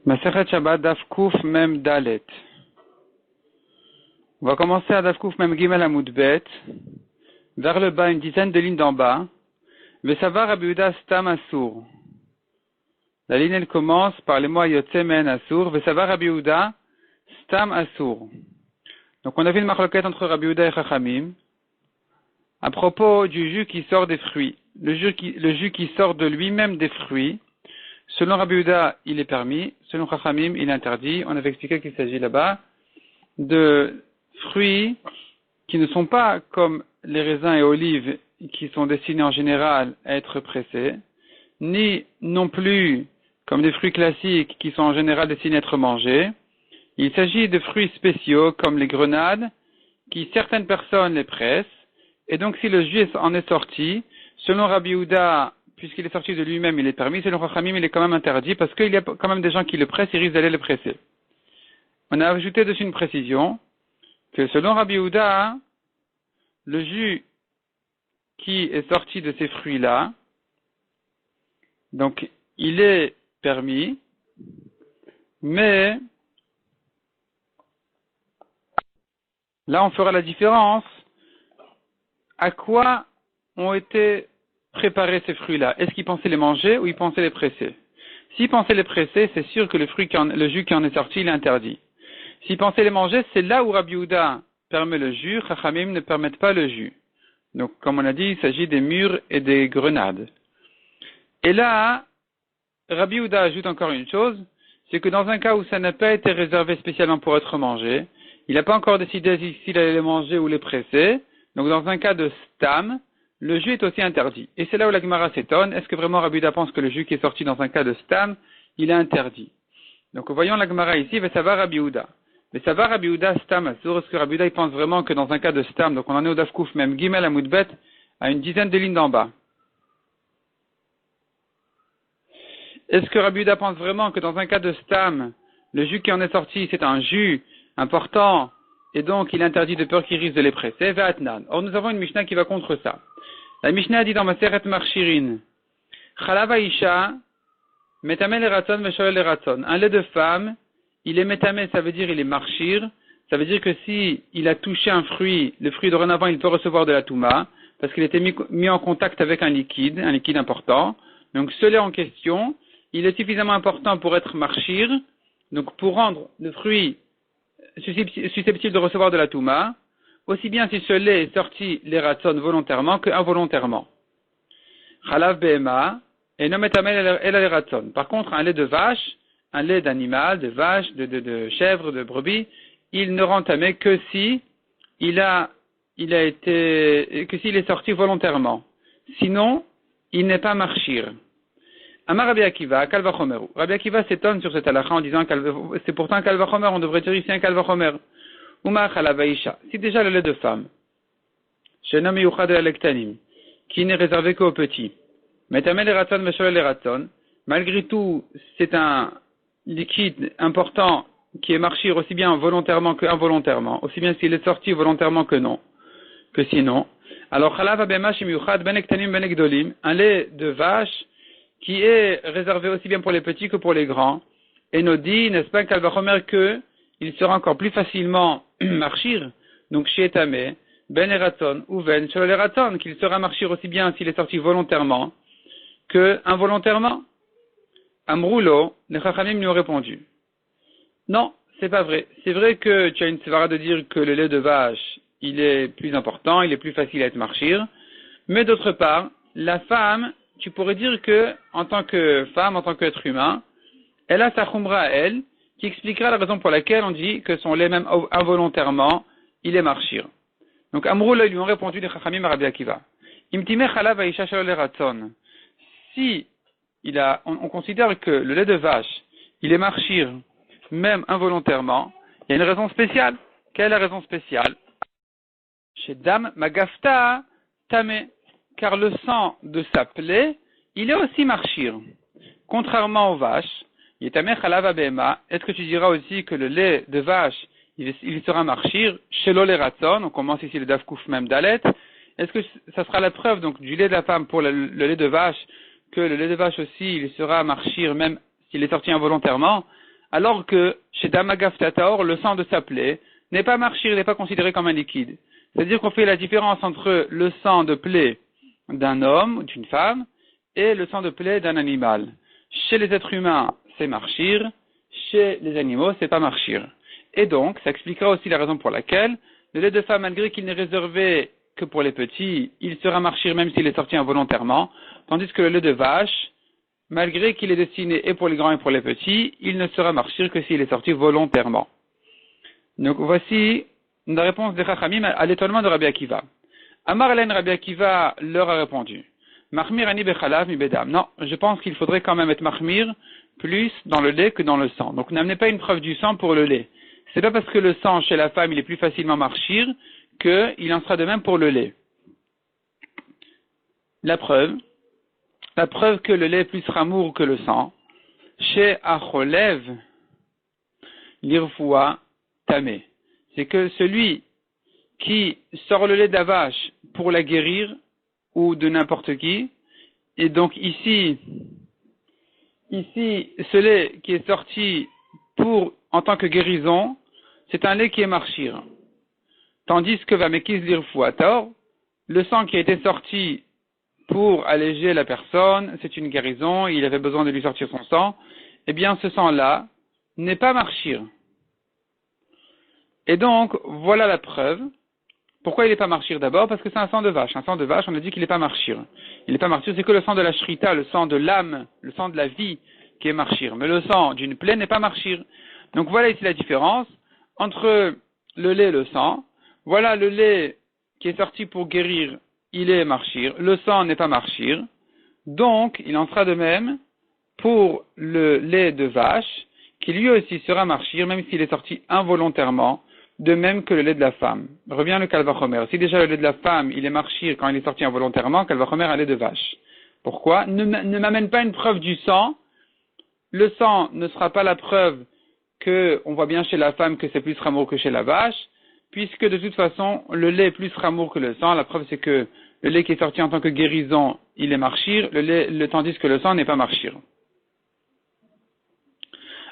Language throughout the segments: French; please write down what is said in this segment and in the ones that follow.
Masechet Shabbat Daf Kuf Mem Dalet. On va commencer à Daf Kuf Mem Gimel Amud Bet, vers le bas, une dizaine de lignes d'en bas. Vesavar Rabbi Yehuda Stam Asur. La ligne elle commence par les mots Yotze Men Asur. Vesavar Rabbi Yehuda Stam Asur. Donc on a vu une marloquette entre Rabbi Yehuda et Chachamim à propos du jus qui sort des fruits. Le jus qui sort de lui-même des fruits. Selon Rabbi Yehuda, il est permis. Selon Chachamim, il est interdit. On avait expliqué qu'il s'agit là-bas de fruits qui ne sont pas comme les raisins et olives qui sont destinés en général à être pressés, ni non plus comme des fruits classiques qui sont en général destinés à être mangés. Il s'agit de fruits spéciaux comme les grenades qui certaines personnes les pressent. Et donc si le jus en est sorti, selon Rabbi Yehuda, puisqu'il est sorti de lui-même, il est permis. Selon Chachamim, il est quand même interdit parce qu'il y a quand même des gens qui le pressent et risquent d'aller le presser. On a ajouté dessus une précision que selon Rabbi Yehuda, le jus qui est sorti de ces fruits-là, donc il est permis, mais là on fera la différence à quoi ont été préparer ces fruits-là. Est-ce qu'ils pensaient les manger ou ils pensaient les presser? S'ils pensaient les presser, c'est sûr que le jus qui en est sorti, il est interdit. S'ils pensaient les manger, c'est là où Rabbi Yehuda permet le jus, Chachamim ne permettent pas le jus. Donc, comme on a dit, il s'agit des mûres et des grenades. Et là, Rabbi Yehuda ajoute encore une chose, c'est que dans un cas où ça n'a pas été réservé spécialement pour être mangé, il n'a pas encore décidé s'il allait les manger ou les presser, donc dans un cas de stam, le jus est aussi interdit. Et c'est là où la Gemara s'étonne. Est-ce que vraiment Rabbi Yehuda pense que le jus qui est sorti dans un cas de stam, il est interdit? Donc voyons la Gemara ici, Vesavar Rabbi Yehuda. Vesavar Rabbi Yehuda stam asur. Est-ce que Rabbi Yehuda il pense vraiment que dans un cas de stam, donc on en est au Daf Kuf même Gimel Amud Bet, à une dizaine de lignes d'en bas. Est-ce que Rabbi Yehuda pense vraiment que dans un cas de stam, le jus qui en est sorti, c'est un jus important, et donc il est interdit de peur qu'il risque de les presser? Ve'atnan. Or nous avons une Mishnah qui va contre ça. La Mishnah dit dans Masechet Marchirin, Chalav Aisha, Metame le Ratzon, Meshoel le Ratzon. Un lait de femme, il est metame, ça veut dire il est marchir. Ça veut dire que si il a touché un fruit, le fruit dorénavant, il peut recevoir de la touma, parce qu'il était mis en contact avec un liquide important. Donc ce lait en question, il est suffisamment important pour être marchir, donc pour rendre le fruit susceptible de recevoir de la touma, aussi bien si ce lait est sorti les ratzon volontairement que involontairement. Chalav behema et non metamel el les ratzon. Par contre, un lait de vache, un lait d'animal, de vache, de chèvre, de brebis, il ne rend tamé que si s'il est sorti volontairement. Sinon, il n'est pas marchir. Amar Rabbi Akiva, Kalvachomer. Rabbi Akiva s'étonne sur cette halakha en disant c'est pourtant un Kalvachomer, on devrait dire ici un Kalvachomer. Si déjà le lait de femme, qui n'est réservé qu'aux petits, malgré tout, c'est un liquide important qui est marchir aussi bien volontairement que involontairement, aussi bien s'il est sorti volontairement que sinon. Alors, un lait de vache qui est réservé aussi bien pour les petits que pour les grands, et nous dit, n'est-ce pas, Kalvachomer, que il sera encore plus facilement marchir, donc chez Tamé, Ben Eraton ou Ben Shalol Eraton, qu'il sera marchir aussi bien s'il est sorti volontairement que involontairement. Amroulo, les Chachamim lui ont répondu. Non, c'est pas vrai. C'est vrai que tu as une sévara de dire que le lait de vache, il est plus important, il est plus facile à être marchir, mais d'autre part, la femme, tu pourrais dire que, en tant que femme, en tant qu'être humain, elle a sa khumra à elle, qui expliquera la raison pour laquelle on dit que son lait même involontairement, il est marchir. Donc Amrou lui ont répondu les Chachamim à Rabbi Akiva. Imtime chalav aisha shalol ratzon. Si on considère que le lait de vache, il est marchir même involontairement, il y a une raison spéciale. Quelle est la raison spéciale? Chez Dam Magafta Tamé, car le sang de sa plaie, il est aussi marchir. Contrairement aux vaches, est-ce que tu diras aussi que le lait de vache, il sera marchir, chez l'olératon, on commence ici le dafkouf même dalet, est-ce que ça sera la preuve donc du lait de la femme pour le lait de vache, que le lait de vache aussi, il sera marchir même s'il est sorti involontairement? alors que chez Damagav Tataor, le sang de sa plaie n'est pas marchir, n'est pas considéré comme un liquide. C'est-à-dire qu'on fait la différence entre le sang de plaie d'un homme ou d'une femme et le sang de plaie d'un animal. Chez les êtres humains, c'est marchir, chez les animaux, c'est pas marchir. Et donc, ça expliquera aussi la raison pour laquelle le lait de femme, malgré qu'il n'est réservé que pour les petits, il sera marchir même s'il est sorti involontairement, tandis que le lait de vache, malgré qu'il est destiné et pour les grands et pour les petits, il ne sera marchir que s'il est sorti volontairement. Donc voici la réponse des Chachamim à l'étonnement de Rabbi Akiva. Amar Elen Rabbi Akiva leur a répondu. Mahmir ani bechalav mi bedam. Non, je pense qu'il faudrait quand même être mahmir plus dans le lait que dans le sang. Donc n'amenez pas une preuve du sang pour le lait. C'est pas parce que le sang chez la femme il est plus facilement marchir qu'il en sera de même pour le lait. La preuve que le lait est plus ramour que le sang, chez Acholev, l'irfoua tamé. C'est que celui qui sort le lait de la vache pour la guérir, ou de n'importe qui, et donc ici, ce lait qui est sorti en tant que guérison, c'est un lait qui est marchir. Tandis que Vamekis l'irfoua taor, le sang qui a été sorti pour alléger la personne, c'est une guérison, il avait besoin de lui sortir son sang, eh bien ce sang-là n'est pas marchir. Et donc, voilà la preuve. Pourquoi il n'est pas marchir d'abord? Parce que c'est un sang de vache. Un sang de vache, on a dit qu'il n'est pas marchir. Il n'est pas marchir, c'est que le sang de la shrita, le sang de l'âme, le sang de la vie qui est marchir. Mais le sang d'une plaie n'est pas marchir. Donc voilà ici la différence entre le lait et le sang. Voilà le lait qui est sorti pour guérir, il est marchir. Le sang n'est pas marchir. Donc, il en sera de même pour le lait de vache, qui lui aussi sera marchir, même s'il est sorti involontairement, de même que le lait de la femme. Revient le Kalvachomer. Si déjà le lait de la femme, il est marchir quand il est sorti involontairement, Kalvachomer a lait de vache. Pourquoi? Ne m'amène pas une preuve du sang. Le sang ne sera pas la preuve que on voit bien chez la femme que c'est plus ramour que chez la vache, puisque de toute façon, le lait est plus ramour que le sang. La preuve c'est que le lait qui est sorti en tant que guérison, il est marchir, tandis que le sang n'est pas marchir.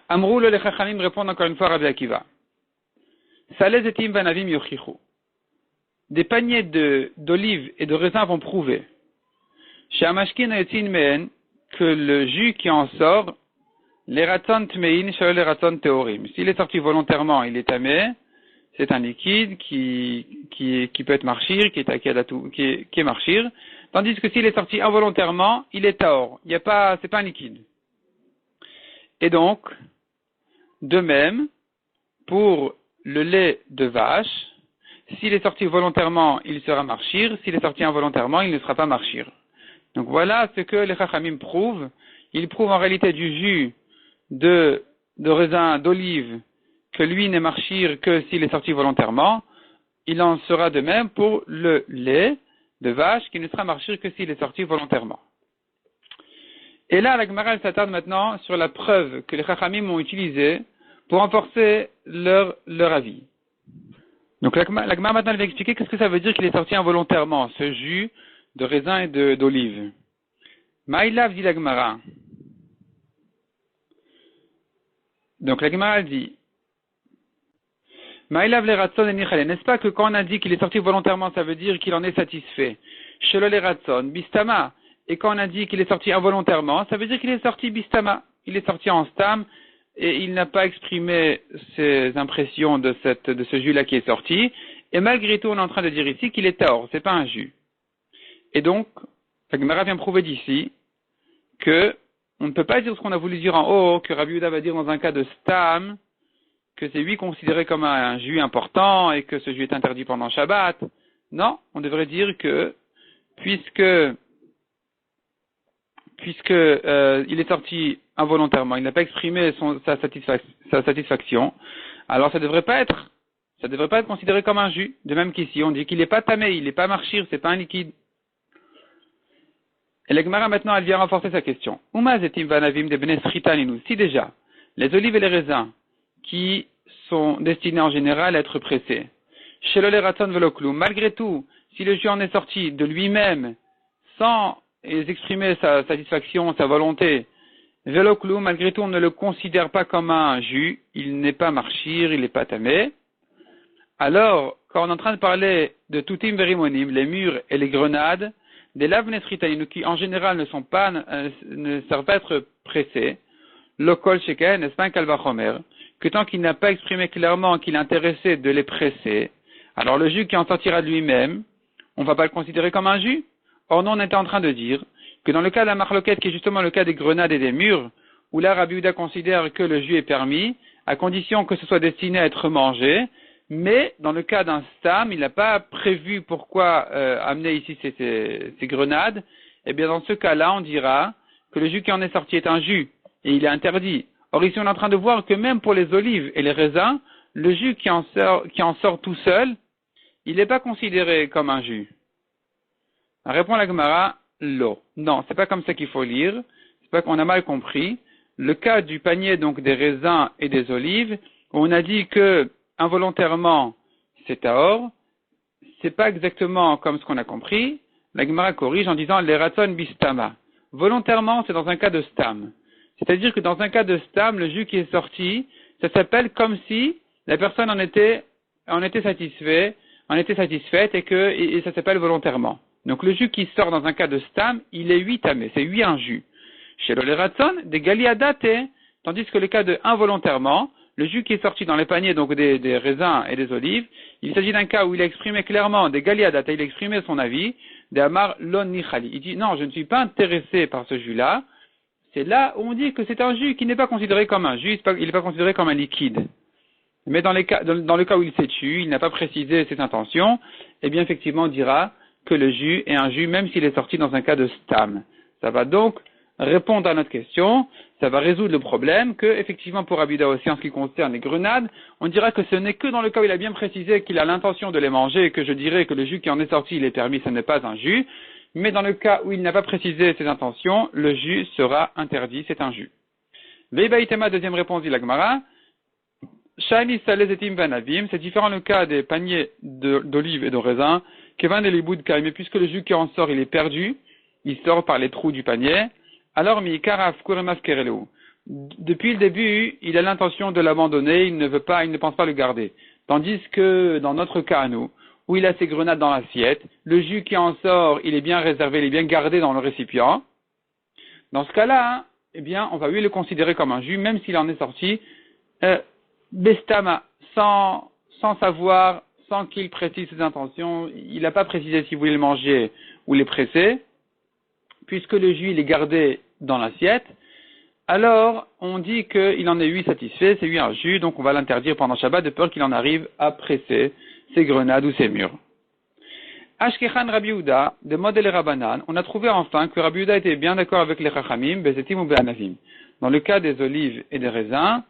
Amrou le Chachamim répond encore une fois à Rabbi Akiva. Salez etim vanavim yochichu. Des paniers d'olives et de raisins vont prouver. Chez Amashkin etin mehen, que le jus qui en sort, les raton tmein, chez les raton théorim. S'il est sorti volontairement, il est tamé, c'est un liquide qui peut être marchir, qui est marchir. Tandis que s'il est sorti involontairement, il est taor. C'est pas un liquide. Et donc, de même, pour le lait de vache, s'il est sorti volontairement, il sera marchir. S'il est sorti involontairement, il ne sera pas marchir. Donc voilà ce que les Chachamim prouvent. Ils prouvent en réalité du jus de raisin, d'olive, que lui n'est marchir que s'il est sorti volontairement. Il en sera de même pour le lait de vache qui ne sera marchir que s'il est sorti volontairement. Et là, la Gemara s'attarde maintenant sur la preuve que les Chachamim ont utilisée pour renforcer leur avis. Donc la Gemara maintenant va expliquer qu'est-ce que ça veut dire qu'il est sorti involontairement, ce jus de raisin et d'olive. Maïlav dit la Gemara. Donc la Gemara dit Maïlav le ratson et nichale. N'est-ce pas que quand on a dit qu'il est sorti volontairement, ça veut dire qu'il en est satisfait? Shelo le ratson, bistama. Et quand on a dit qu'il est sorti involontairement, ça veut dire qu'il est sorti bistama. Il est sorti en stam et il n'a pas exprimé ses impressions de ce jus-là qui est sorti. Et malgré tout, on est en train de dire ici qu'il est taor, c'est pas un jus. Et donc, la Gemara vient prouver d'ici que on ne peut pas dire ce qu'on a voulu dire en haut, que Rabbi Yehuda va dire dans un cas de stam, que c'est lui considéré comme un jus important et que ce jus est interdit pendant Shabbat. Non, on devrait dire que puisque il est sorti involontairement, il n'a pas exprimé sa satisfaction, alors ça devrait pas être considéré comme un jus. De même qu'ici, on dit qu'il n'est pas tamé, il n'est pas marchir, c'est pas un liquide. Et la Gemara maintenant, elle vient renforcer sa question. Si déjà, les olives et les raisins, qui sont destinés en général à être pressés, malgré tout, si le jus en est sorti de lui-même, sans exprimer sa satisfaction, sa volonté, Velo klum, malgré tout, on ne le considère pas comme un jus, il n'est pas marchir, il n'est pas tamé. Alors, quand on est en train de parler de tutim verimonim, les murs et les grenades, des lavnesritaïn qui en général ne servent pas à être pressés, le kol sheken, n'est-ce pas un kalvachomer, que tant qu'il n'a pas exprimé clairement qu'il est intéressé de les presser, alors le jus qui en sortira de lui-même, on ne va pas le considérer comme un jus. Or, nous, on était en train de dire que dans le cas de la marloquette, qui est justement le cas des grenades et des murs, où là, Rabbi Yehuda considère que le jus est permis, à condition que ce soit destiné à être mangé, mais dans le cas d'un stam, il n'a pas prévu pourquoi amener ici ces grenades, et bien dans ce cas-là, on dira que le jus qui en est sorti est un jus, et il est interdit. Or ici, on est en train de voir que même pour les olives et les raisins, le jus qui en sort tout seul, il n'est pas considéré comme un jus. Répond la Gemara, l'eau. Non, c'est pas comme ça qu'il faut lire, c'est pas qu'on a mal compris. Le cas du panier donc des raisins et des olives, où on a dit que involontairement c'est tahor, c'est pas exactement comme ce qu'on a compris. La Gemara corrige en disant les ratson bistama. Volontairement, c'est dans un cas de stam. C'est-à-dire que dans un cas de stam, le jus qui est sorti, ça s'appelle comme si la personne en était satisfaite et ça s'appelle volontairement. Donc le jus qui sort dans un cas de stam, il est 8 tamé, c'est 8 un jus. Chez le ratson, des galiadate, tandis que le cas de involontairement, le jus qui est sorti dans les paniers donc des raisins et des olives, il s'agit d'un cas où il a exprimé clairement des galiadate, il a exprimé son avis, des amar lon nichali. Il dit non, je ne suis pas intéressé par ce jus-là. C'est là où on dit que c'est un jus qui n'est pas considéré comme un jus, il n'est pas considéré comme un liquide. Mais dans le cas où il s'est tué, il n'a pas précisé ses intentions, eh bien effectivement on dira que le jus est un jus même s'il est sorti dans un cas de stam. Ça va donc répondre à notre question, ça va résoudre le problème que effectivement pour Rabbi Yehuda aussi en ce qui concerne les grenades, on dira que ce n'est que dans le cas où il a bien précisé qu'il a l'intention de les manger et que je dirais que le jus qui en est sorti il est permis, ce n'est pas un jus, mais dans le cas où il n'a pas précisé ses intentions, le jus sera interdit, c'est un jus. Veibaïtema, deuxième réponse, dit la Gemara. Shani salezetim vanavim, c'est différent le cas des paniers d'olives et de raisins, kevan et les bouts de caille, mais puisque le jus qui en sort, il est perdu, il sort par les trous du panier, alors mi karaf kuremas kerelu. Depuis le début, il a l'intention de l'abandonner, il ne pense pas le garder. Tandis que dans notre cas à nous, où il a ses grenades dans l'assiette, le jus qui en sort, il est bien réservé, il est bien gardé dans le récipient. Dans ce cas-là, eh bien, on va lui le considérer comme un jus, même s'il en est sorti bestama, sans savoir, sans qu'il précise ses intentions, il n'a pas précisé s'il voulait le manger ou les presser, puisque le jus il est gardé dans l'assiette, alors on dit qu'il en est 8 satisfait, c'est 8 un jus, donc on va l'interdire pendant Shabbat de peur qu'il en arrive à presser ses grenades ou ses murs. Ashkechan Rabbi Yehuda, de Model et Rabbanan, on a trouvé enfin que Rabbi Yehuda était bien d'accord avec les Chachamim, Bezetim ou Be'anavim. Dans le cas des olives et des raisins,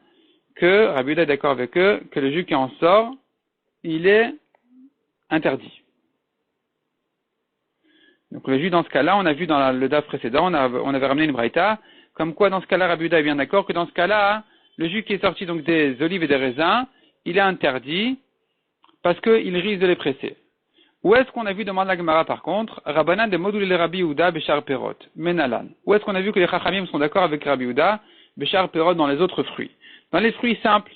que Rabbi Yehuda est d'accord avec eux, que le jus qui en sort, il est interdit. Donc le jus dans ce cas-là, on a vu dans le DAF précédent, on avait ramené une braïta, comme quoi dans ce cas-là, Rabbi Yehuda est bien d'accord que dans ce cas-là, le jus qui est sorti donc des olives et des raisins, il est interdit parce qu'il risque de les presser. Où est-ce qu'on a vu, demande la Gemara par contre, Rabbanan de Modul le Rabbi Yehuda Bechar Perot, Menalan. Où est-ce qu'on a vu que les Chachamim sont d'accord avec Rabbi Yehuda Bechar Perot dans les autres fruits? Dans les fruits simples,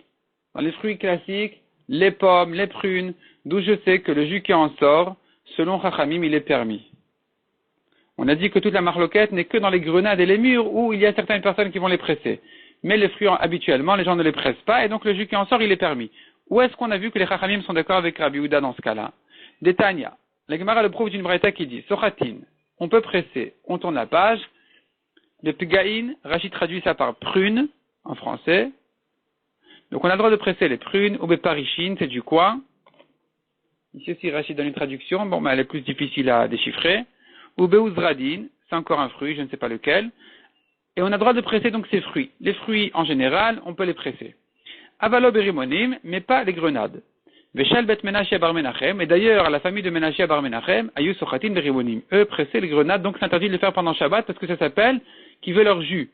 dans les fruits classiques, les pommes, les prunes, d'où je sais que le jus qui en sort, selon Chachamim, il est permis. On a dit que toute la marloquette n'est que dans les grenades et les murs où il y a certaines personnes qui vont les presser. Mais les fruits, habituellement, les gens ne les pressent pas et donc le jus qui en sort, il est permis. Où est-ce qu'on a vu que les Chachamim sont d'accord avec Rabbi Yehuda dans ce cas-là? Détania. La Gemara le prouve d'une braïta qui dit, Sochatin, on peut presser, on tourne la page. Le Pgaïn, Rachid traduit ça par prune, en français. Donc on a le droit de presser les prunes, ou Beparichin, c'est du coin. Ici aussi Rachid donne une traduction, bon, mais elle est plus difficile à déchiffrer. Ou Beuzradin, c'est encore un fruit, je ne sais pas lequel. Et on a le droit de presser donc ces fruits. Les fruits, en général, on peut les presser. Avalo berimonim, mais pas les grenades. Veshal bet Menachia bar Menachem, et d'ailleurs, la famille de Menachia bar Menachem, ayu sochatin berimonim. Eux, presser les grenades, donc c'est interdit de le faire pendant Shabbat parce que ça s'appelle qui veut leur jus.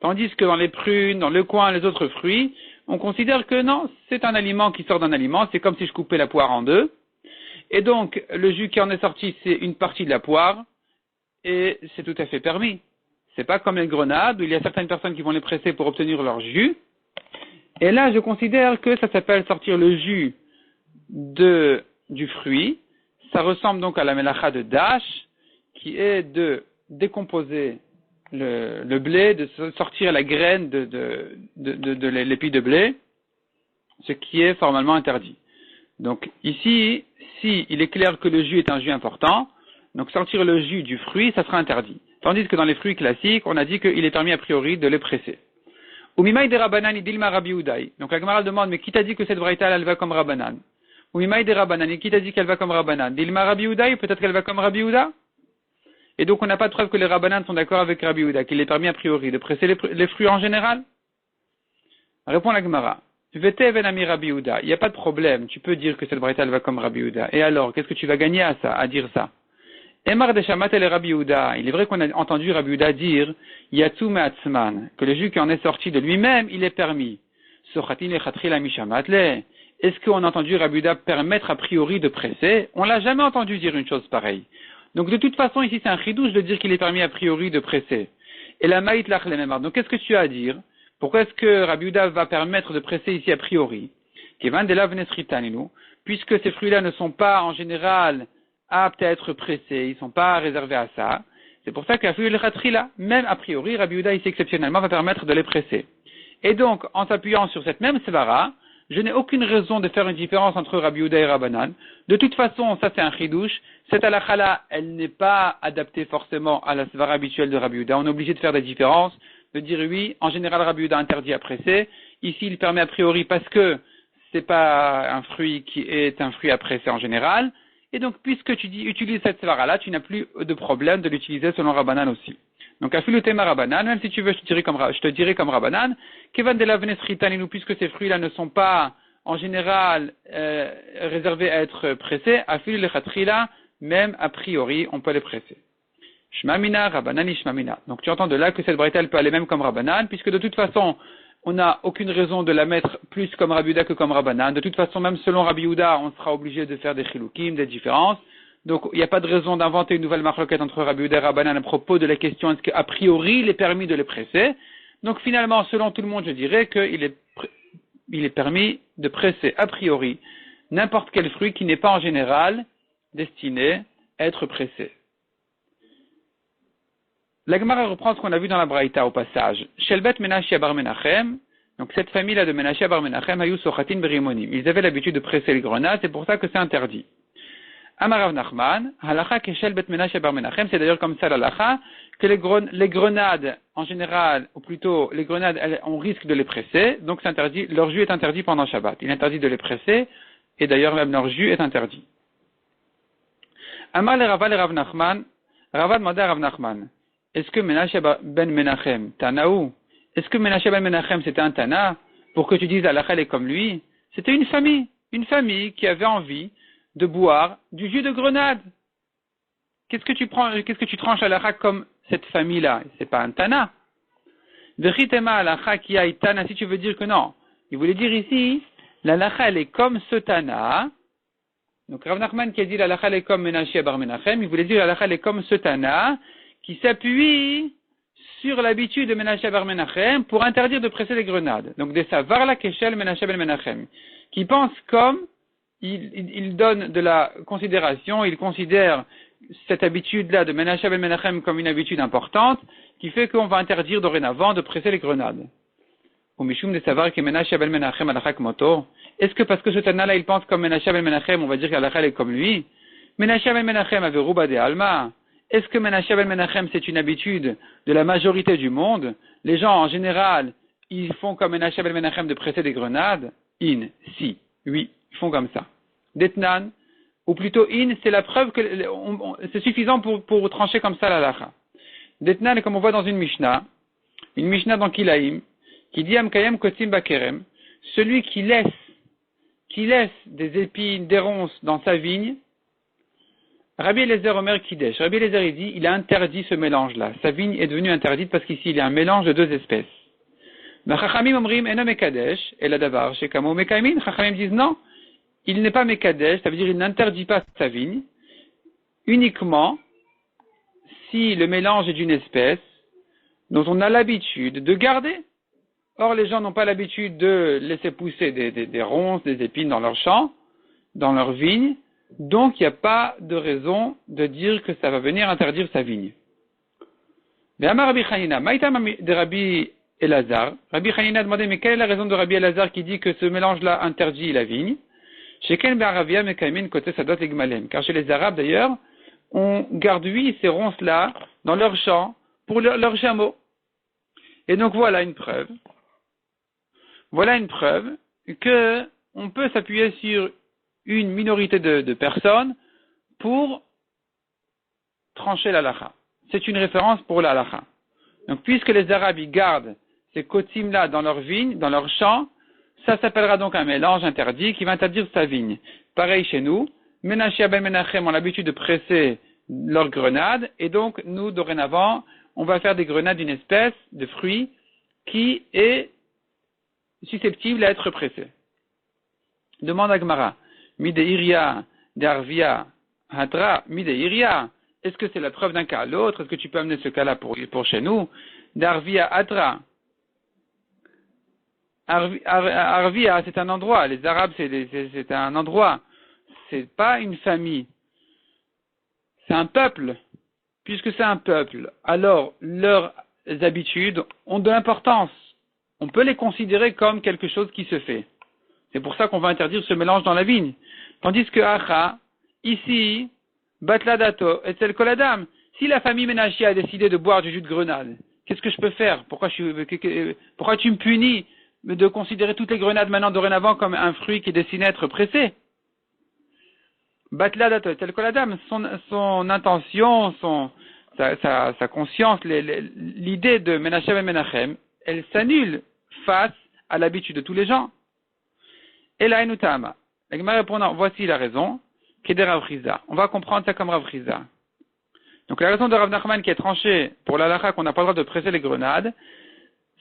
Tandis que dans les prunes, dans le coin, les autres fruits, on considère que non, c'est un aliment qui sort d'un aliment, c'est comme si je coupais la poire en deux. Et donc, le jus qui en est sorti, c'est une partie de la poire, et c'est tout à fait permis. C'est pas comme les grenades où il y a certaines personnes qui vont les presser pour obtenir leur jus. Et là, je considère que ça s'appelle sortir le jus du fruit. Ça ressemble donc à la melacha de dash, qui est de décomposer le blé, de sortir la graine de l'épi de blé, ce qui est formellement interdit. Donc ici, si il est clair que le jus est un jus important, donc sortir le jus du fruit, ça sera interdit. Tandis que dans les fruits classiques, on a dit qu'il est permis a priori de les presser. Umimaï de Rabbanan idilma Rabbi Udaï. Donc la Gemara demande, mais qui t'a dit que cette braïta elle va comme Rabbanan? Umimaï de Rabbanan, et qui t'a dit qu'elle va comme Rabbanan? Dilma Rabbi Udaï, peut-être qu'elle va comme Rabbi Uda? Et donc on n'a pas de preuve que les Rabbanan sont d'accord avec Rabbi Uda, qu'il est permis a priori de presser les fruits en général? Répond la Gemara. Vete venami Rabbi Uda. Il n'y a pas de problème, tu peux dire que cette braïta elle va comme Rabbi Uda. Et alors, qu'est-ce que tu vas gagner à dire ça? Emar de Shamat el Rabbi Uda. Il est vrai qu'on a entendu Rabbi Uda dire Yatsu me'atzman, que le jus qui en est sorti de lui-même, il est permis. Sochatin lechatri la mishamat le. Est-ce qu'on a entendu Rabbi Uda permettre a priori de presser? On l'a jamais entendu dire une chose pareille. Donc de toute façon, ici c'est un chidouche de dire qu'il est permis a priori de presser. Et la maït lach lememar. Donc qu'est-ce que tu as à dire? Pourquoi est-ce que Rabbi Uda va permettre de presser ici a priori? Puisque ces fruits-là ne sont pas en général aptes à être pressés, ils ne sont pas réservés à ça. C'est pour ça qu'à là, même a priori, Rabbi Uda ici exceptionnellement va permettre de les presser. Et donc, en s'appuyant sur cette même svara, je n'ai aucune raison de faire une différence entre Rabbi Uda et Rabbanan. De toute façon, ça c'est un chidouche. Cette halakha-là, elle n'est pas adaptée forcément à la svara habituelle de Rabbi Uda. On est obligé de faire des différences, de dire oui, en général Rabbi Uda interdit à presser. Ici, il permet a priori parce que c'est pas un fruit qui est un fruit à presser en général. Et donc, puisque tu utilises cette svara-là, tu n'as plus de problème de l'utiliser selon Rabbanan aussi. Donc, afilutema Rabbanan, même si tu veux, je te dirai comme Rabbanan, kevan de la venesritaninu, puisque ces fruits-là ne sont pas, en général, réservés à être pressés, afilu lechatrila, même a priori, on peut les presser. Shmamina, Rabbanan, Shmamina. Donc, tu entends de là que cette braïta, elle peut aller même comme Rabbanan, puisque de toute façon, on n'a aucune raison de la mettre plus comme Rabbi Uda que comme Rabbanan. De toute façon, même selon Rabbi Uda, on sera obligé de faire des chilukim, des différences. Donc, il n'y a pas de raison d'inventer une nouvelle marloquette entre Rabbi Uda et Rabbanan à propos de la question est-ce qu'a priori il est permis de les presser. Donc, finalement, selon tout le monde, je dirais qu'il est permis de presser a priori n'importe quel fruit qui n'est pas en général destiné à être pressé. La Gemara reprend ce qu'on a vu dans la Braïta au passage. Shelbet Menachia bar Menachem, donc cette famille-là de Menachia bar Menachem, Hayu Sochatin Berimonim. Ils avaient l'habitude de presser les grenades, c'est pour ça que c'est interdit. Amarav Nachman, Halacha que Shelbet Menachia bar Menachem, c'est d'ailleurs comme ça l'Halacha, que les grenades, en général, ou plutôt les grenades, on risque de les presser, donc c'est interdit, leur jus est interdit pendant Shabbat. Il est interdit de les presser, et d'ailleurs même leur jus est interdit. Amar le Rav Nachman, Rava demandait à Rav Nachman, est-ce que Menachia ben Menachem, Tanaou, est-ce que Menachia ben Menachem c'était un Tana, pour que tu dises Halakha est comme lui? C'était une famille qui avait envie de boire du jus de grenade. Qu'est-ce que tu tranches Halakha comme cette famille-là? C'est pas un Tana. Vechitema Halakha qui a Tana, si tu veux dire que non. Il voulait dire ici, l'Halakha elle est comme ce Tana. Donc Rav Nachman qui a dit l'Halakha elle est comme Menachia bar Menachem, il voulait dire l'Halakha elle est comme ce Tana, qui s'appuie sur l'habitude de Menachia bar Menachem pour interdire de presser les grenades. Donc, de sa varla keshel Menachia ben Menachem, qui pense comme, il donne de la considération, il considère cette habitude-là de Menachia ben Menachem comme une habitude importante, qui fait qu'on va interdire dorénavant de presser les grenades. Ou mishum de savoir que Menachia ben Menachem alachak moto. Est-ce que parce que ce Tana-là, il pense comme Menachia ben Menachem, on va dire qu'Alachal est comme lui? Menachia ben Menachem avait rouba de alma. Est-ce que Menachia ben Menachem c'est une habitude de la majorité du monde? Les gens en général, ils font comme Menachia ben Menachem de presser des grenades? Si, oui, ils font comme ça. Detnan, ou plutôt c'est la preuve que c'est suffisant pour trancher comme ça la lacha. Detnan, comme on voit dans une Mishnah dans Kilaïm, qui dit Amkayem Kotim Bakerem, celui qui laisse des épines, des ronces dans sa vigne. Rabbi Eliezer Omer Kidesh. Rabbi Eliezer il dit, il a interdit ce mélange-là. Sa vigne est devenue interdite parce qu'ici il y a un mélange de deux espèces. Chachamim omrim eno mekadesh et la davar chez Kamo mekaimin. Chachamim disent non, il n'est pas mekadesh, ça veut dire il n'interdit pas sa vigne uniquement si le mélange est d'une espèce dont on a l'habitude de garder. Or, les gens n'ont pas l'habitude de laisser pousser des ronces, des épines dans leurs champs, dans leurs vignes, donc il n'y a pas de raison de dire que ça va venir interdire sa vigne. Rabbi Hanina, Maïtam de Rabbi Elazar. Rabbi Hanina a demandé, mais quelle est la raison de Rabbi Elazar qui dit que ce mélange-là interdit la vigne? Car chez les Arabes d'ailleurs, on garde ces ronces-là dans leurs champs pour leurs chameaux. Et donc voilà une preuve. Voilà une preuve que on peut s'appuyer sur une minorité de personnes pour trancher la halakha. C'est une référence pour la halakha. Donc puisque les Arabes ils gardent ces kotim-là dans leurs vignes, dans leurs champs, ça s'appellera donc un mélange interdit qui va interdire sa vigne. Pareil chez nous, Menachia ben Menachem ont l'habitude de presser leurs grenades, et donc nous, dorénavant, on va faire des grenades d'une espèce de fruit qui est susceptible à être pressé. Demande à Gemara, Mide Iria, Darvia, Hatra, Mide Iria, est-ce que c'est la preuve d'un cas à l'autre? Est-ce que tu peux amener ce cas-là pour chez nous? Darvia, Hatra. Arvia, c'est un endroit. Les Arabes, c'est un endroit. C'est pas une famille. C'est un peuple. Puisque c'est un peuple, alors leurs habitudes ont de l'importance. On peut les considérer comme quelque chose qui se fait. C'est pour ça qu'on va interdire ce mélange dans la vigne. Tandis que Acha, ici, Batladato, et Tel Koladam, si la famille Ménachi a décidé de boire du jus de grenade, qu'est-ce que je peux faire? Pourquoi tu me punis de considérer toutes les grenades maintenant dorénavant comme un fruit qui est destiné à être pressé? Batladato, tel que la dame, son intention, sa conscience, l'idée de Menachem et Menachem, elle s'annule face à l'habitude de tous les gens. Et là, Enutama. La Gemara répondant, voici la raison, Keder Rav Chizda. On va comprendre ça comme Rav Chizda. Donc la raison de Rav Nachman qui est tranchée pour l'halakha qu'on n'a pas le droit de presser les grenades,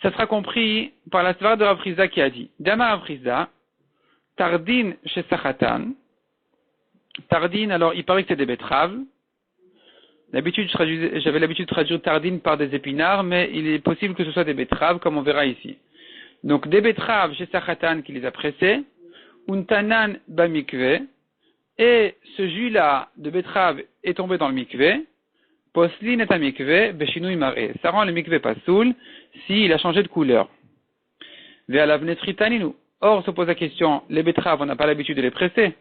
ça sera compris par la svara de Rav Chizda qui a dit, Dama Rav Chizda, Tardin chez Sachatan. Tardine, alors il paraît que c'est des betteraves. J'avais l'habitude de traduire tardine par des épinards, mais il est possible que ce soit des betteraves, comme on verra ici. Donc des betteraves chez Sachatan qui les a pressées, untanan bamikve, et ce jus-là de betterave est tombé dans le mikve, poslin et amikve, beshinui maré. Ça rend le mikve pas saoul s'il a changé de couleur. Ve'alavnetritaninu. Or, se pose la question, les betteraves, on n'a pas l'habitude de les presser.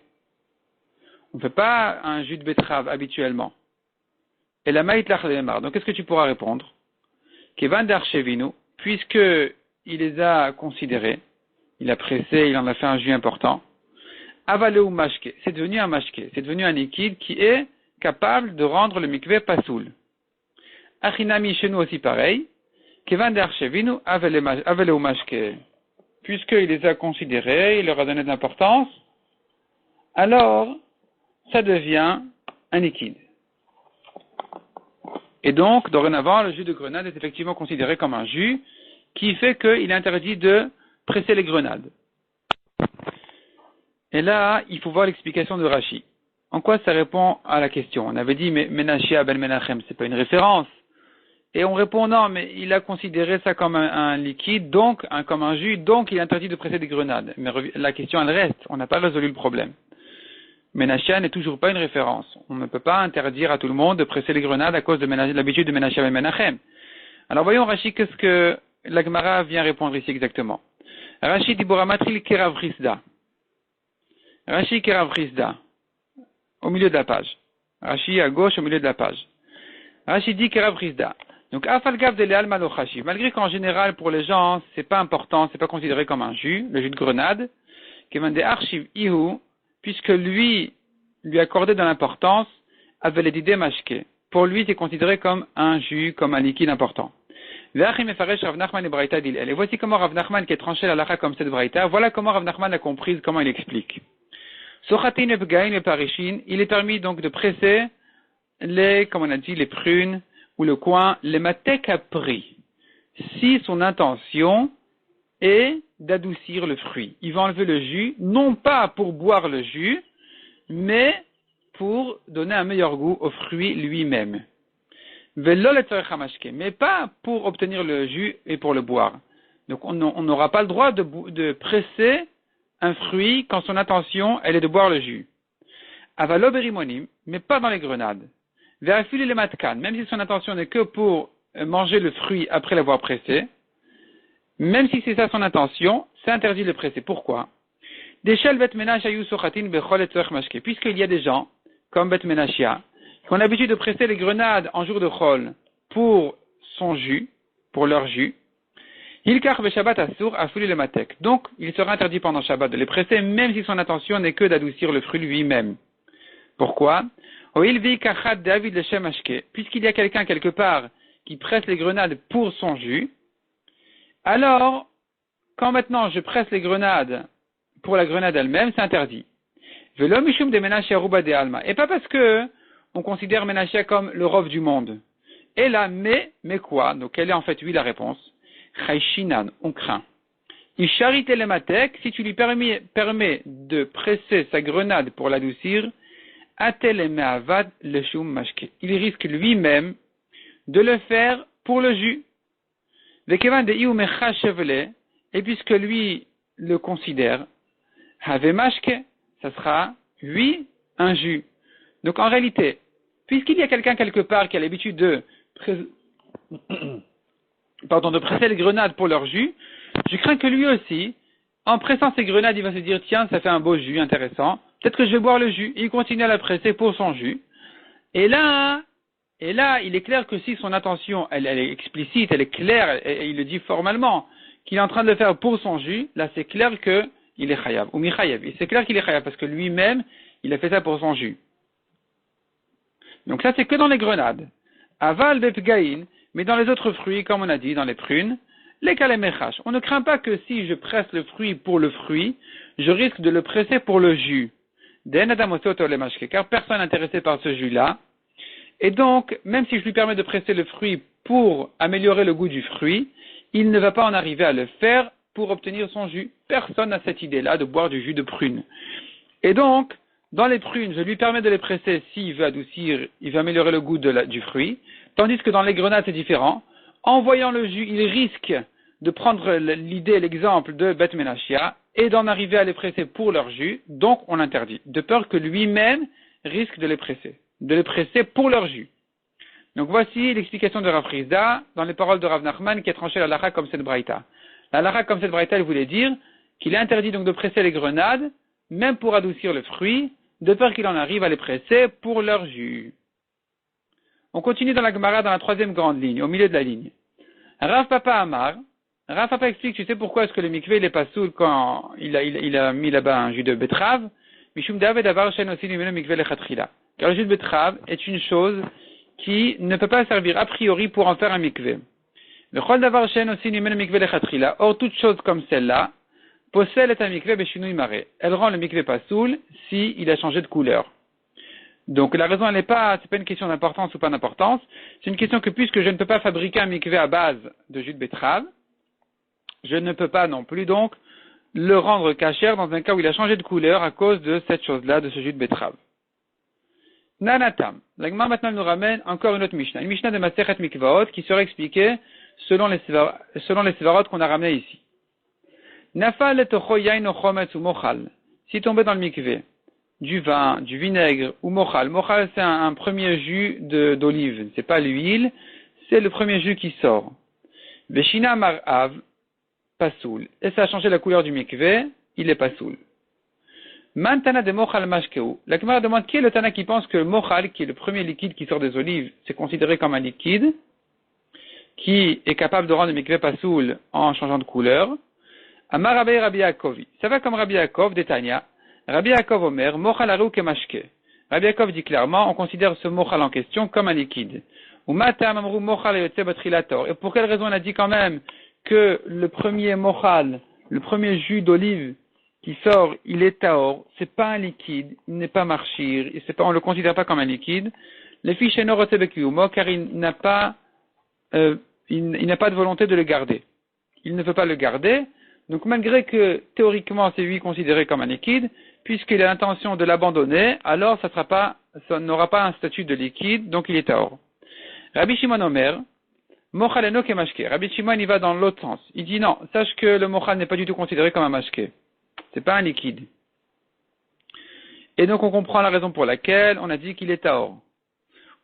On ne fait pas un jus de betterave habituellement. Et la maït lachlemar. Donc, qu'est-ce que tu pourras répondre? Kevan darchevinu, puisque il les a considérés, il a pressé, il en a fait un jus important. Avalé ou mashke, c'est devenu un mashke, c'est devenu un liquide qui est capable de rendre le mikveh pasoul. Achinami, chez nous aussi pareil. Kevan darchevinu, avalé ou mashke. Puisqu'il les a considérés, il leur a donné de l'importance, alors, ça devient un liquide. Et donc, dorénavant, le jus de grenade est effectivement considéré comme un jus qui fait qu'il est interdit de presser les grenades. Et là, il faut voir l'explication de Rashi. En quoi ça répond à la question? On avait dit, mais Menachia ben Menachem, c'est pas une référence. Et on répond, non, mais il a considéré ça comme un liquide, donc, comme un jus, donc il est interdit de presser des grenades. Mais la question, elle reste. On n'a pas résolu le problème. Menachia n'est toujours pas une référence. On ne peut pas interdire à tout le monde de presser les grenades à cause de l'habitude de Menachia ben Menachem. Alors voyons Rashi, qu'est-ce que la Gemara vient répondre ici exactement. Rashi dit Boramatril Kerav Chizda. Rashi Kerav Chizda. Au milieu de la page. Rashi à gauche au milieu de la page. Rashi dit Kerav Chizda. Donc Afalgav de Leal Malochashi. Malgré qu'en général pour les gens c'est pas important, c'est pas considéré comme un jus, le jus de grenade, Kevan de Archiv Ihu, puisque lui accordait de l'importance, avait les idées mashke. Pour lui, c'est considéré comme un jus, comme un liquide important. Et voici comment Rav Nachman qui a tranché la lacha comme cette braïta, voilà comment Rav Nachman l'a comprise, comment il explique. Il est permis donc de presser comme on a dit, les prunes ou le coin, les matek à prix. Si son intention est d'adoucir le fruit. Il va enlever le jus, non pas pour boire le jus, mais pour donner un meilleur goût au fruit lui-même. Velo letzorech hamashke, mais pas pour obtenir le jus et pour le boire. Donc on n'aura pas le droit de presser un fruit quand son intention elle est de boire le jus. Avalo berimonim, mais pas dans les grenades. Verafili le matkan, même si son intention n'est que pour manger le fruit après l'avoir pressé, même si c'est ça son intention, c'est interdit de le presser. Pourquoi? Puisqu'il y a des gens, comme Bet Menachia, qui ont l'habitude de presser les grenades en jour de Chol pour son jus, pour leur jus. Donc, il sera interdit pendant Shabbat de les presser, même si son intention n'est que d'adoucir le fruit lui-même. Pourquoi? Puisqu'il y a quelqu'un quelque part qui presse les grenades pour son jus, alors, quand maintenant je presse les grenades pour la grenade elle-même, c'est interdit. Et pas parce que on considère Menachia comme le rov du monde. Et là, mais quoi? Donc, quelle est en fait, oui, la réponse? Chayshinan, on craint. Isharite le matek, si tu lui permets de presser sa grenade pour l'adoucir, atel me'avad le shum mashke. Il risque lui-même de le faire pour le jus. Et puisque lui le considère, have mashke, ça sera, oui, un jus. Donc en réalité, puisqu'il y a quelqu'un quelque part qui a l'habitude de presser les grenades pour leur jus, je crains que lui aussi, en pressant ses grenades, il va se dire, tiens, ça fait un beau jus intéressant, peut-être que je vais boire le jus. Et il continue à la presser pour son jus. Et là, il est clair que si son intention, elle est explicite, elle est claire, et il le dit formellement, qu'il est en train de le faire pour son jus, là c'est clair qu'il est chayav, ou mi-chayav. Et c'est clair qu'il est chayav, parce que lui-même, il a fait ça pour son jus. Donc ça c'est que dans les grenades. Aval bepgaïn, mais dans les autres fruits, comme on a dit, dans les prunes, les kalemechash. On ne craint pas que si je presse le fruit pour le fruit, je risque de le presser pour le jus. Car personne n'est intéressé par ce jus-là. Et donc, même si je lui permets de presser le fruit pour améliorer le goût du fruit, il ne va pas en arriver à le faire pour obtenir son jus. Personne n'a cette idée-là de boire du jus de prune. Et donc, dans les prunes, je lui permets de les presser s'il veut adoucir, il veut améliorer le goût du fruit. Tandis que dans les grenades, c'est différent. En voyant le jus, il risque de prendre l'idée, l'exemple de Bet Menachia et d'en arriver à les presser pour leur jus. Donc, on l'interdit. De peur que lui-même risque de les presser pour leur jus. Donc, voici l'explication de Rav Rizda dans les paroles de Rav Nachman qui a tranché la lacha comme cette braïta. La lacha comme cette braïta, elle voulait dire qu'il est interdit donc de presser les grenades, même pour adoucir le fruit, de peur qu'il en arrive à les presser pour leur jus. On continue dans la Gemara dans la troisième grande ligne, au milieu de la ligne. Rav Papa Amar, Rav Papa explique, tu sais pourquoi est-ce que le mikvé il est pas saoul quand il a mis là-bas un jus de betterave? Mishum David Avar Shen aussi le mikvé lechatchila. Car le jus de betterave est une chose qui ne peut pas servir a priori pour en faire un mikvé. Le chol d'avar Shen aussi le mikvé lechatchila. Or toute chose comme celle-là, possède est un mikvé beshinui maré. Elle rend le mikvé pas saoul si il a changé de couleur. Donc la raison elle n'est pas, c'est pas une question d'importance ou pas d'importance, c'est une question que puisque je ne peux pas fabriquer un mikvé à base de jus de betterave, je ne peux pas non plus donc le rendre kasher dans un cas où il a changé de couleur à cause de cette chose-là, de ce jus de betterave. Nanatam. La Gemara maintenant nous ramène encore une autre Mishnah, une Mishnah de Masechet Mikvaot qui sera expliquée selon les sévarot qu'on a ramené ici. Nafal etocho yain ochometz ou mochal. Si tombé dans le mikvé du vin, du vinaigre ou mochal. Mochal, c'est un premier jus d'olive. C'est pas l'huile, c'est le premier jus qui sort. Veshina marav, pasoul. Et ça a changé la couleur du mikvé, il est pasoul. Mantana de mochal mashkeu. La Gemara demande qui est le tana qui pense que le mochal, qui est le premier liquide qui sort des olives, c'est considéré comme un liquide qui est capable de rendre le mikvé pasoul en changeant de couleur. Amar Rabbi Yaakovi. Ça va comme Rabbi Yaakov d'Etania. Rabbi Yaakov Omer, mochal aru kemashke. Rabbi Yaakov dit clairement, on considère ce mochal en question comme un liquide. Ou matam amru mochal yotze batrilator. Et pour quelle raison on a dit quand même que le premier mochal, le premier jus d'olive qui sort, il est taor, c'est pas un liquide, il n'est pas marchir, on le considère pas comme un liquide. Les fiches enorotebekiumo, car il n'a pas de volonté de le garder. Il ne veut pas le garder. Donc malgré que théoriquement c'est lui considéré comme un liquide, puisqu'il a l'intention de l'abandonner, alors ça n'aura pas un statut de liquide, donc il est taor. Rabbi Shimon Omer, mochal eno kemashke. Rabbi Shimon, il va dans l'autre sens. Il dit non, sache que le mochal n'est pas du tout considéré comme un mashke. C'est pas un liquide. Et donc on comprend la raison pour laquelle on a dit qu'il est taor.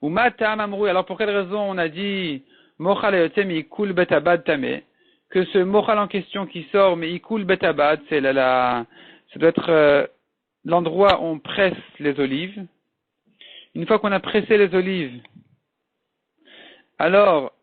Ou matam amrou. Alors pour quelle raison on a dit mochal eyotem ikul betabad tame, que ce mochal en question qui sort, mais ikul betabad, c'est ça doit être l'endroit où on presse les olives. Une fois qu'on a pressé les olives, alors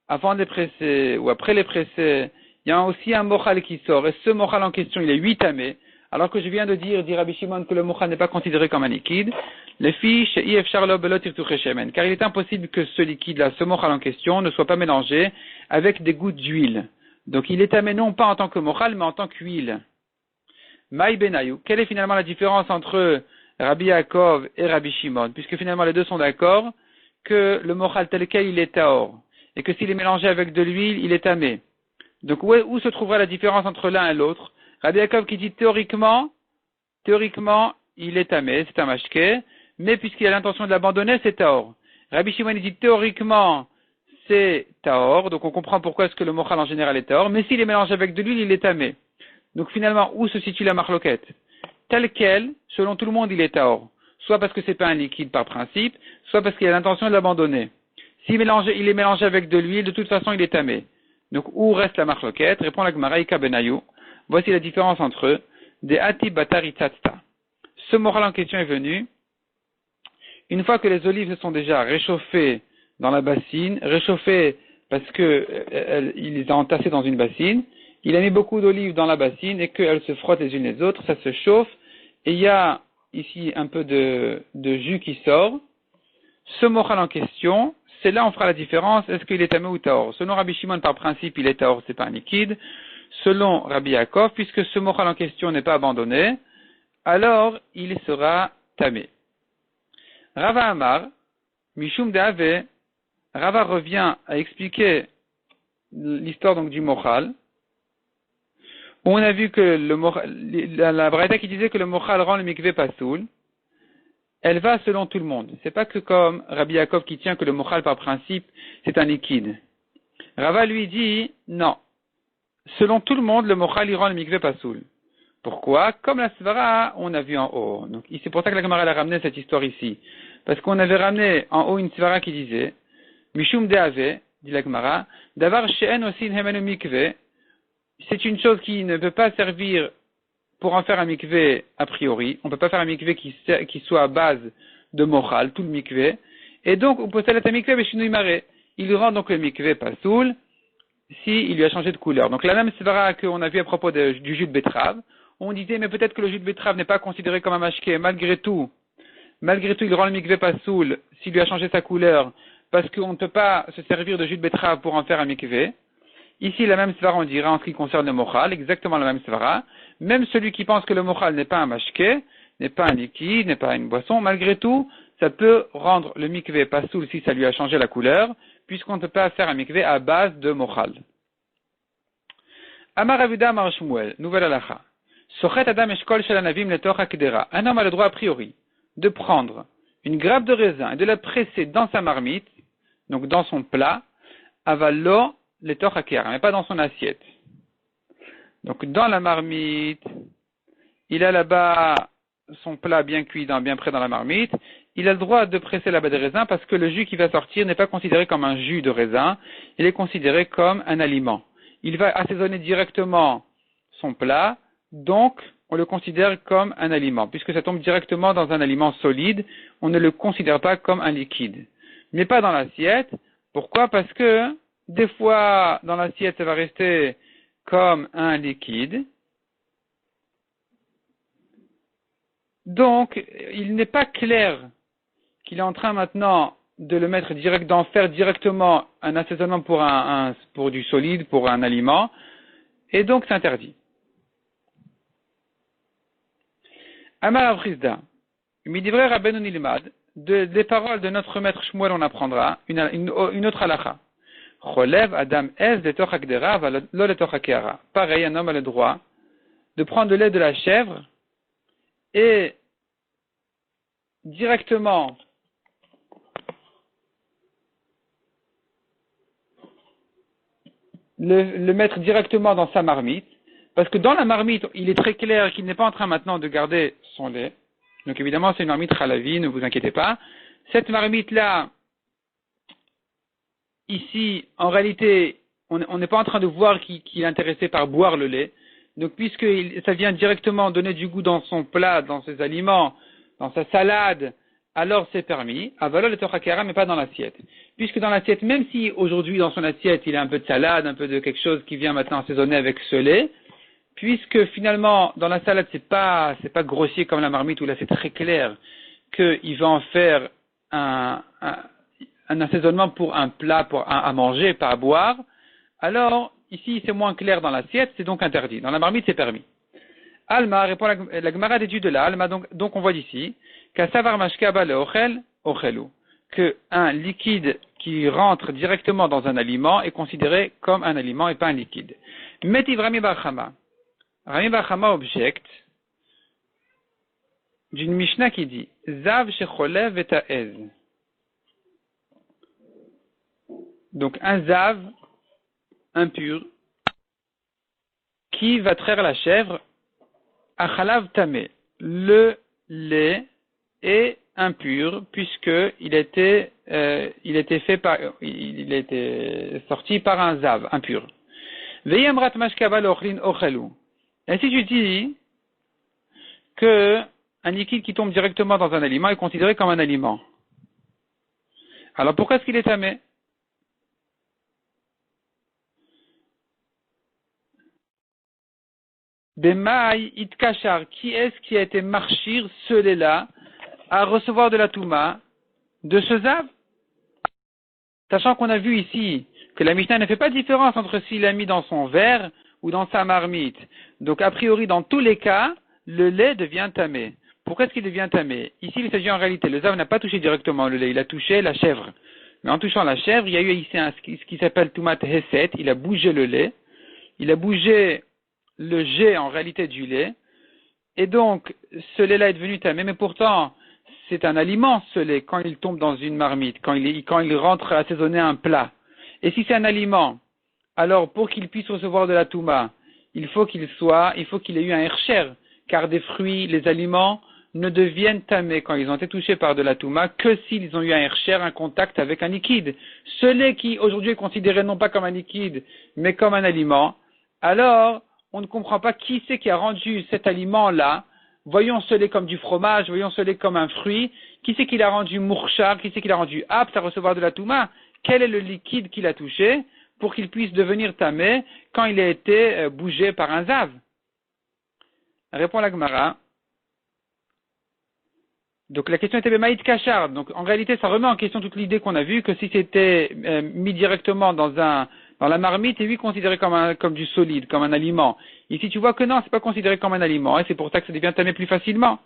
avant de les presser ou après les presser, il y a aussi un mochal qui sort. Et ce mochal en question, il est 8 tamé. Alors que je viens de dire Rabbi Shimon, que le mochal n'est pas considéré comme un liquide. Les fiches, car il est impossible que ce liquide-là, ce mochal en question, ne soit pas mélangé avec des gouttes d'huile. Donc il est tamé non pas en tant que mochal, mais en tant qu'huile. Maï Benayou. Quelle est finalement la différence entre Rabbi Yaakov et Rabbi Shimon? Puisque finalement les deux sont d'accord que le mochal tel quel il est taor. Et que s'il est mélangé avec de l'huile, il est tamé. Donc où se trouvera la différence entre l'un et l'autre? Rabbi Yaakov qui dit théoriquement, il est tamé, c'est un mashke, mais puisqu'il a l'intention de l'abandonner, c'est taor. Rabbi Shimon il dit théoriquement, c'est taor, donc on comprend pourquoi est-ce que le mochal en général est taor, mais s'il est mélangé avec de l'huile, il est tamé. Donc finalement, où se situe la marloquette? Tel quel, selon tout le monde, il est taor. Soit parce que c'est pas un liquide par principe, soit parce qu'il a l'intention de l'abandonner. S'il il est mélangé avec de l'huile, de toute façon, il est tamé. Donc, où reste la marloquette? Répond la Gemara Ika Benayou. Voici la différence entre eux. Des Ati Batari Tzatsta. Ce moral en question est venu une fois que les olives se sont déjà réchauffées dans la bassine, réchauffées parce que il les a entassées dans une bassine, il a mis beaucoup d'olives dans la bassine et qu'elles se frottent les unes les autres, ça se chauffe, et il y a ici un peu de jus qui sort. Ce moral en question, c'est là on fera la différence, est-ce qu'il est tamé ou taor? Selon Rabbi Shimon, par principe, il est taor, c'est pas un liquide. Selon Rabbi Yaakov, puisque ce moral en question n'est pas abandonné, alors il sera tamé. Rava Amar, Mishum Deave, Rava revient à expliquer l'histoire donc du moral. On a vu que la braïta qui disait que le moral rend le mikvé pasoul, elle va selon tout le monde. C'est pas que comme Rabbi Yaakov qui tient que le mochal par principe c'est un liquide. Rava lui dit non. Selon tout le monde, le mochal il rend le mikvé pasoul. Pourquoi? Comme la svara, on a vu en haut. Donc c'est pour ça que la Gemara a ramené cette histoire ici. Parce qu'on avait ramené en haut une svara qui disait Mishum deave, dit la Gemara, davar she'en osin hemenu mikvé. C'est une chose qui ne peut pas servir pour en faire un mikvé a priori. On ne peut pas faire un mikvé qui soit à base de mochal, tout le mikvé. Et donc, on peut faire un mikvé beshinui maré. Il rend donc le mikvé pasoul s'il lui a changé de couleur. Donc la même svara qu'on a vu à propos du jus de betterave, on disait mais peut-être que le jus de betterave n'est pas considéré comme un mashké. Malgré tout, il rend le mikvé pasoul s'il lui a changé sa couleur parce qu'on ne peut pas se servir de jus de betterave pour en faire un mikvé. Ici, la même svara, on dira en ce qui concerne le mochal, exactement la même svara. Même celui qui pense que le mochal n'est pas un mashké, n'est pas un liquide, n'est pas une boisson, malgré tout, ça peut rendre le mikvé pasoul si ça lui a changé la couleur, puisqu'on ne peut pas faire un mikvé à base de mochal. Amar Avuda Amar Shmuel, nouvelle halacha. Sochet Adam Eshkol Shalanavim Letoch Akdera. Un homme a le droit a priori de prendre une grappe de raisin et de la presser dans sa marmite, donc dans son plat, avalo Letoch Akdera, mais pas dans son assiette. Donc dans la marmite, il a là-bas son plat bien cuit, bien prêt dans la marmite. Il a le droit de presser là-bas des raisins parce que le jus qui va sortir n'est pas considéré comme un jus de raisin, il est considéré comme un aliment. Il va assaisonner directement son plat, donc on le considère comme un aliment. Puisque ça tombe directement dans un aliment solide, on ne le considère pas comme un liquide. Mais pas dans l'assiette. Pourquoi? Parce que des fois, dans l'assiette, ça va rester comme un liquide. Donc, il n'est pas clair qu'il est en train maintenant de le mettre d'en faire directement un assaisonnement pour du solide, pour un aliment, et donc c'est interdit. Amar Avrizda, Midivre Rabbeinu Nilmad, des paroles de notre maître Shmuel on apprendra une autre halakha. Cholev Adam es de Tochakdera va lo le Tochakeara. Pareil, un homme a le droit de prendre le lait de la chèvre et directement le mettre directement dans sa marmite, parce que dans la marmite, il est très clair qu'il n'est pas en train maintenant de garder son lait. Donc évidemment, c'est une marmite halavi, ne vous inquiétez pas. Cette marmite-là, ici, en réalité, on n'est pas en train de voir qu'il est intéressé par boire le lait. Donc puisque ça vient directement donner du goût dans son plat, dans ses aliments, dans sa salade, alors c'est permis. Avalol et tochakera, mais pas dans l'assiette. Puisque dans l'assiette, même si aujourd'hui dans son assiette, il y a un peu de salade, un peu de quelque chose qui vient maintenant assaisonner avec ce lait, puisque finalement, dans la salade, c'est pas grossier comme la marmite où là c'est très clair qu'il va en faire un assaisonnement pour un plat, à manger, pas à boire. Alors, ici, c'est moins clair dans l'assiette, c'est donc interdit. Dans la marmite, c'est permis. Alma répond la Gemara d'étude de là. Alma, donc on voit d'ici, qu'asavar mashkaba le ochel, ochelu. Que un liquide qui rentre directement dans un aliment est considéré comme un aliment et pas un liquide. Metiv Rami Bar Chama. Rami Bar Chama objecte d'une Mishnah qui dit Zav shecholev et ta'ez. Donc un zav impur qui va traire la chèvre achalav tamé. Le lait est impur puisque il était sorti par un zav impur. Veyamrat mashkaba l'ochlin ochelu. Et si tu dis que un liquide qui tombe directement dans un aliment est considéré comme un aliment, alors pourquoi est-ce qu'il est tamé? Bemaï itkachar, qui est-ce qui a été marchir ce lait-là à recevoir de la touma de ce zav? Sachant qu'on a vu ici que la Mishnah ne fait pas de différence entre s'il l'a mis dans son verre ou dans sa marmite. Donc a priori dans tous les cas, le lait devient tamé. Pourquoi est-ce qu'il devient tamé? Ici il s'agit en réalité, le zav n'a pas touché directement le lait, il a touché la chèvre. Mais en touchant la chèvre, il y a eu ici ce qui s'appelle tumat heset, il a bougé le lait, il a bougé le jet en réalité du lait, et donc ce lait-là est devenu tamé, mais pourtant c'est un aliment ce lait quand il tombe dans une marmite, quand il rentre assaisonner un plat. Et si c'est un aliment, alors pour qu'il puisse recevoir de la touma, il faut qu'il ait eu un hercher, car des fruits, les aliments ne deviennent tamés quand ils ont été touchés par de la touma que s'ils ont eu un hercher, un contact avec un liquide. Ce lait qui aujourd'hui est considéré non pas comme un liquide, mais comme un aliment, alors on ne comprend pas qui c'est qui a rendu cet aliment-là. Voyons ce lait comme du fromage, voyons ce lait comme un fruit. Qui c'est qui l'a rendu mourchar, qui c'est qui l'a rendu apte à recevoir de la touma? Quel est le liquide qu'il a touché pour qu'il puisse devenir tamé quand il a été bougé par un zav? Répond la Gemara. Donc la question était Bemaït Kachar. Donc en réalité, ça remet en question toute l'idée qu'on a vue que si c'était mis directement dans la marmite, et lui considéré comme du solide, comme un aliment. Ici, tu vois que non, c'est pas considéré comme un aliment, et c'est pour ça que ça devient tamé plus facilement.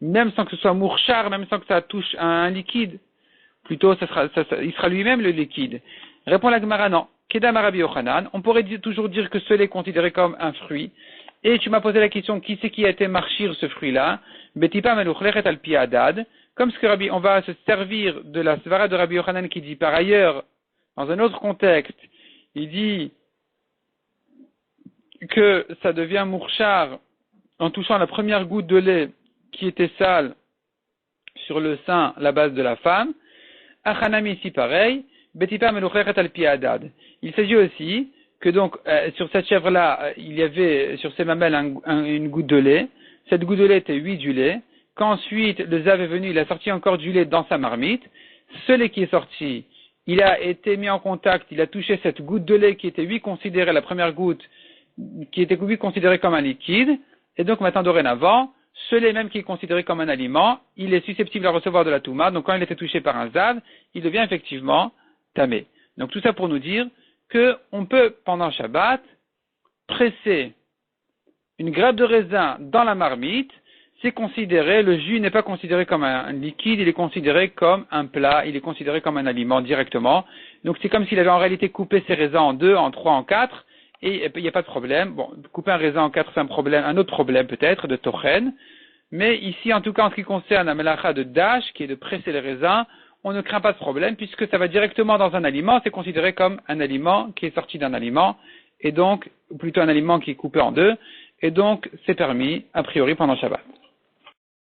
Même sans que ce soit mourchar, même sans que ça touche à un liquide. Plutôt, il sera lui-même le liquide. Répond la Gemara, non. Kedam Rabbi Yochanan. On pourrait toujours dire que ce lait est considéré comme un fruit. Et tu m'as posé la question, qui c'est qui a été marchir ce fruit-là? Betipa meluchlechet al pi adad. Comme ce que on va se servir de la svara de Rabbi Yochanan qui dit par ailleurs, dans un autre contexte, il dit que ça devient mourchar en touchant la première goutte de lait qui était sale sur le sein, la base de la femme. Achanami ici pareil, betipa meluchlechet al pi adad. Il s'agit aussi que donc sur cette chèvre-là, il y avait sur ses mamelles une goutte de lait. Cette goutte de lait était du lait. Qu'ensuite le zav est venu, il a sorti encore du lait dans sa marmite. Ce lait qui est sorti, il a été mis en contact, il a touché cette goutte de lait qui était considérée, la première goutte, qui était considérée comme un liquide. Et donc maintenant dorénavant, ce lait même qui est considéré comme un aliment, il est susceptible à recevoir de la touma. Donc quand il était touché par un zav, il devient effectivement tamé. Donc tout ça pour nous dire qu'on peut, pendant Shabbat, presser une grappe de raisin dans la marmite. C'est considéré, le jus n'est pas considéré comme un liquide, il est considéré comme un plat, il est considéré comme un aliment directement. Donc c'est comme s'il avait en réalité coupé ses raisins en 2, en 3, en 4, et il n'y a pas de problème. Bon, couper un raisin en 4, c'est un autre problème peut-être, de tochen. Mais ici, en tout cas, en ce qui concerne la melacha de dash, qui est de presser les raisins, on ne craint pas de problème puisque ça va directement dans un aliment, c'est considéré comme un aliment qui est sorti d'un aliment, et donc, ou plutôt un aliment qui est coupé en deux, et donc c'est permis, a priori, pendant Shabbat.